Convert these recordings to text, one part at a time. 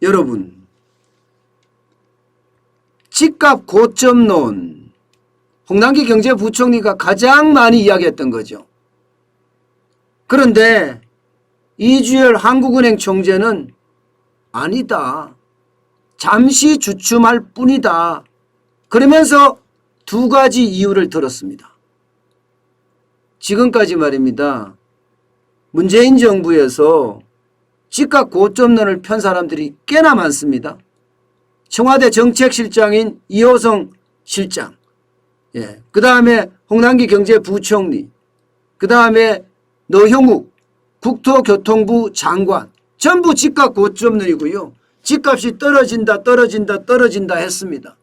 여러분, 집값 고점론, 홍남기 경제부총리가 가장 많이 이야기했던 거죠. 그런데 이주열 한국은행 총재는 아니다, 잠시 주춤할 뿐이다, 그러면서 두 가지 이유를 들었습니다. 지금까지 말입니다, 문재인 정부에서 집값 고점론을 편 사람들이 꽤나 많습니다. 청와대 정책실장인 이호성 실장, 그 다음에 홍남기 경제부총리, 그 다음에 노형욱 국토교통부 장관, 전부 집값 고점론이고요. 집값이 떨어진다 했습니다.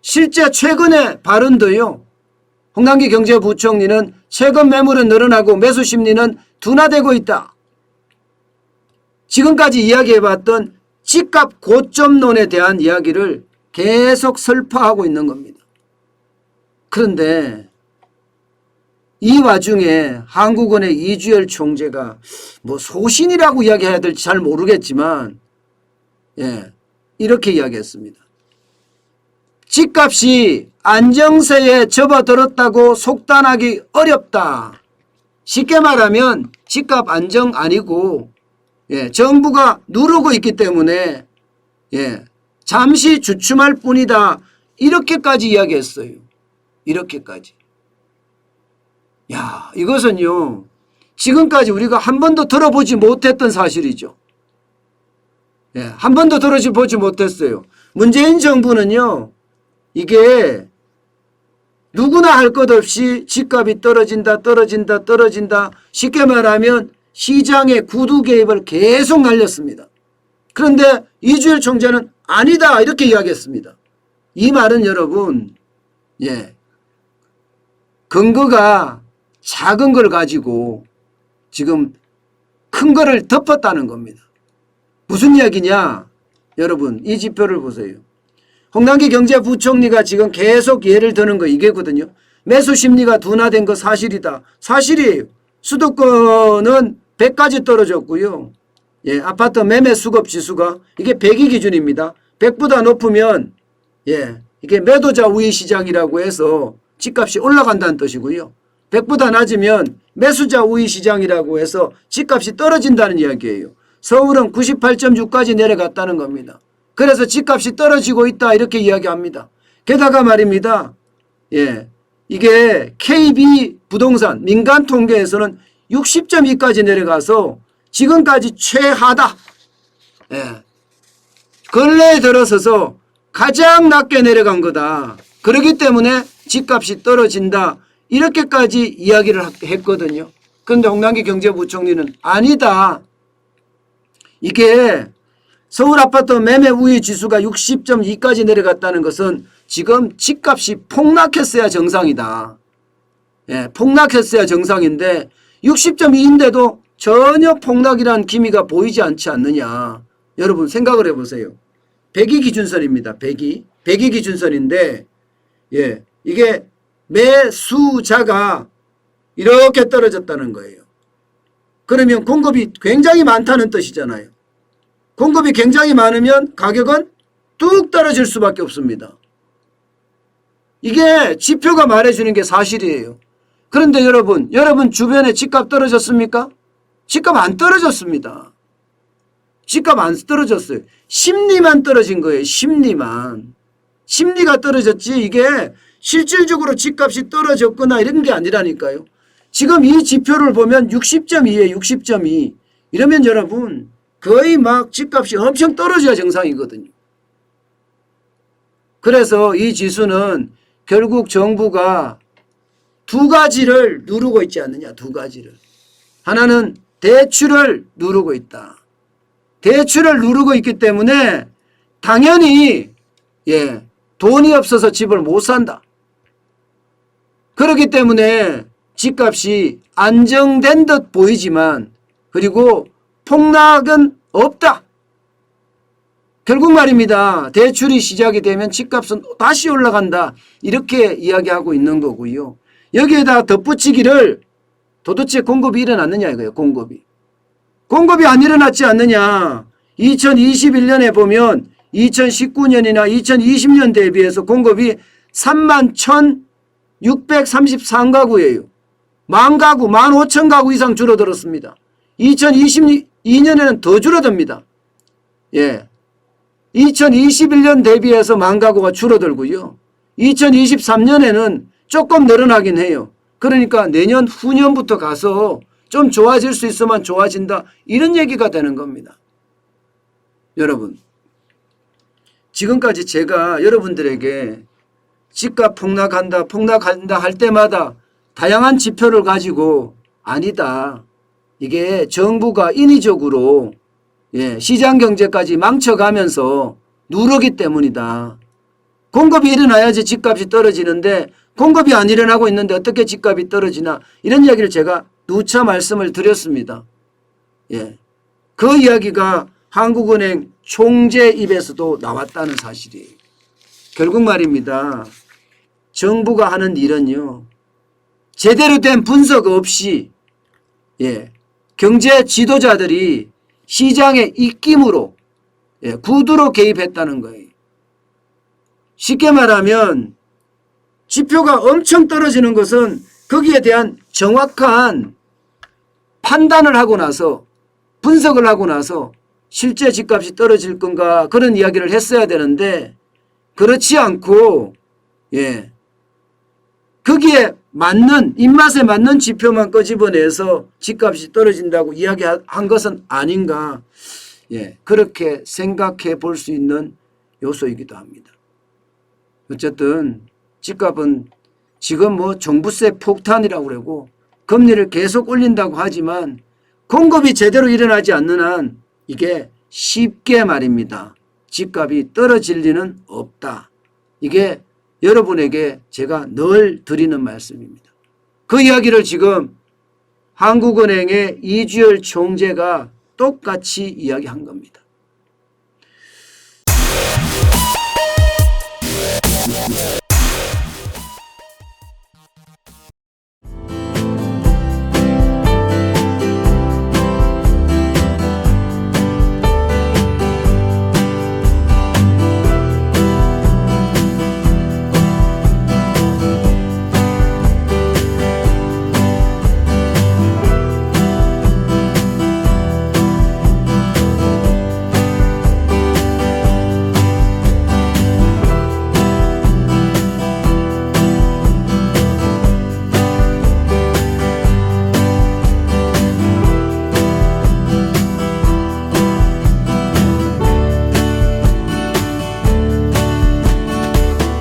실제 최근의 발언도요, 홍남기 경제부총리는 최근 매물은 늘어나고 매수 심리는 둔화되고 있다. 지금까지 이야기해봤던 집값 고점론에 대한 이야기를 계속 설파하고 있는 겁니다. 그런데 이 와중에 한국은행 이주열 총재가 뭐 소신이라고 이야기해야 될지 잘 모르겠지만 이렇게 이야기했습니다. 집값이 안정세에 접어들었다고 속단하기 어렵다. 쉽게 말하면 집값 안정 아니고 정부가 누르고 있기 때문에 잠시 주춤할 뿐이다. 이렇게까지 이야기했어요. 이렇게까지. 야, 이것은요, 지금까지 우리가 한 번도 들어보지 못했던 사실이죠. 한 번도 들어보지 못했어요. 문재인 정부는요, 이게 누구나 할 것 없이 집값이 떨어진다. 쉽게 말하면 시장의 구두 개입을 계속 날렸습니다. 그런데 이주열 총재는 아니다, 이렇게 이야기했습니다. 이 말은 여러분, 근거가 작은 걸 가지고 지금 큰 거를 덮었다는 겁니다. 무슨 이야기냐? 여러분, 이 지표를 보세요. 홍남기 경제부총리가 지금 계속 예를 드는 거 이게거든요. 매수 심리가 둔화된 거 사실이다. 사실이에요. 수도권은 100까지 떨어졌고요. 아파트 매매 수급 지수가 이게 100이 기준입니다. 100보다 높으면 이게 매도자 우위 시장이라고 해서 집값이 올라간다는 뜻이고요. 100보다 낮으면 매수자 우위 시장이라고 해서 집값이 떨어진다는 이야기예요. 서울은 98.6까지 내려갔다는 겁니다. 그래서 집값이 떨어지고 있다, 이렇게 이야기합니다. 게다가 말입니다, 이게 KB 부동산 민간 통계에서는 60.2까지 내려가서 지금까지 최하다. 근래에 들어서서 가장 낮게 내려간 거다. 그렇기 때문에 집값이 떨어진다. 이렇게까지 이야기를 했거든요. 그런데 홍남기 경제부총리는 아니다. 이게 서울 아파트 매매 우위 지수가 60.2까지 내려갔다는 것은 지금 집값이 폭락했어야 정상이다. 폭락했어야 정상인데 60.2인데도 전혀 폭락이라는 기미가 보이지 않지 않느냐. 여러분 생각을 해보세요. 100이 기준선입니다. 100이 기준선인데 이게 매수자가 이렇게 떨어졌다는 거예요. 그러면 공급이 굉장히 많다는 뜻이잖아요. 공급이 굉장히 많으면 가격은 뚝 떨어질 수밖에 없습니다. 이게 지표가 말해주는 게 사실이에요. 그런데 여러분 주변에 집값 떨어졌습니까? 집값 안 떨어졌습니다. 집값 안 떨어졌어요. 심리만 떨어진 거예요. 심리가 떨어졌지 이게 실질적으로 집값이 떨어졌거나 이런 게 아니라니까요. 지금 이 지표를 보면 60.2예요. 60.2. 이러면 여러분 거의 막 집값이 엄청 떨어져야 정상이거든요. 그래서 이 지수는 결국 정부가 두 가지를 누르고 있지 않느냐. 두 가지를. 하나는 대출을 누르고 있다. 대출을 누르고 있기 때문에 당연히 돈이 없어서 집을 못 산다. 그렇기 때문에 집값이 안정된 듯 보이지만 그리고 폭락은 없다. 결국 말입니다. 대출이 시작이 되면 집값은 다시 올라간다. 이렇게 이야기하고 있는 거고요. 여기에다 덧붙이기를 도대체 공급이 일어났느냐 이거예요. 공급이 안 일어났지 않느냐. 2021년에 보면 2019년이나 2020년 대비해서 공급이 31,633가구예요. 10,000가구, 15,000가구 이상 줄어들었습니다. 2022년에는 더 줄어듭니다. 예. 2021년 대비해서 10,000가구가 줄어들고요. 2023년에는 조금 늘어나긴 해요. 그러니까 내년 후년부터 가서 좀 좋아질 수 있으면 좋아진다. 이런 얘기가 되는 겁니다. 여러분, 지금까지 제가 여러분들에게 집값 폭락한다 할 때마다 다양한 지표를 가지고 아니다. 이게 정부가 인위적으로 시장 경제까지 망쳐가면서 누르기 때문이다. 공급이 일어나야지 집값이 떨어지는데 공급이 안 일어나고 있는데 어떻게 집값이 떨어지나, 이런 이야기를 제가 누차 말씀을 드렸습니다. 예. 그 이야기가 한국은행 총재 입에서도 나왔다는 사실이에요. 결국 말입니다. 정부가 하는 일은요, 제대로 된 분석 없이 경제 지도자들이 시장의 입김으로 구두로 개입했다는 거예요. 쉽게 말하면 지표가 엄청 떨어지는 것은 거기에 대한 정확한 판단을 하고 나서, 분석을 하고 나서 실제 집값이 떨어질 건가 그런 이야기를 했어야 되는데, 그렇지 않고 거기에 맞는, 입맛에 맞는 지표만 끄집어내서 집값이 떨어진다고 이야기한 것은 아닌가, 그렇게 생각해 볼 수 있는 요소이기도 합니다. 어쨌든 집값은 지금 종부세 폭탄이라고 그러고 금리를 계속 올린다고 하지만 공급이 제대로 일어나지 않는 한 이게 쉽게 말입니다. 집값이 떨어질 리는 없다. 이게 여러분에게 제가 늘 드리는 말씀입니다. 그 이야기를 지금 한국은행의 이주열 총재가 똑같이 이야기한 겁니다.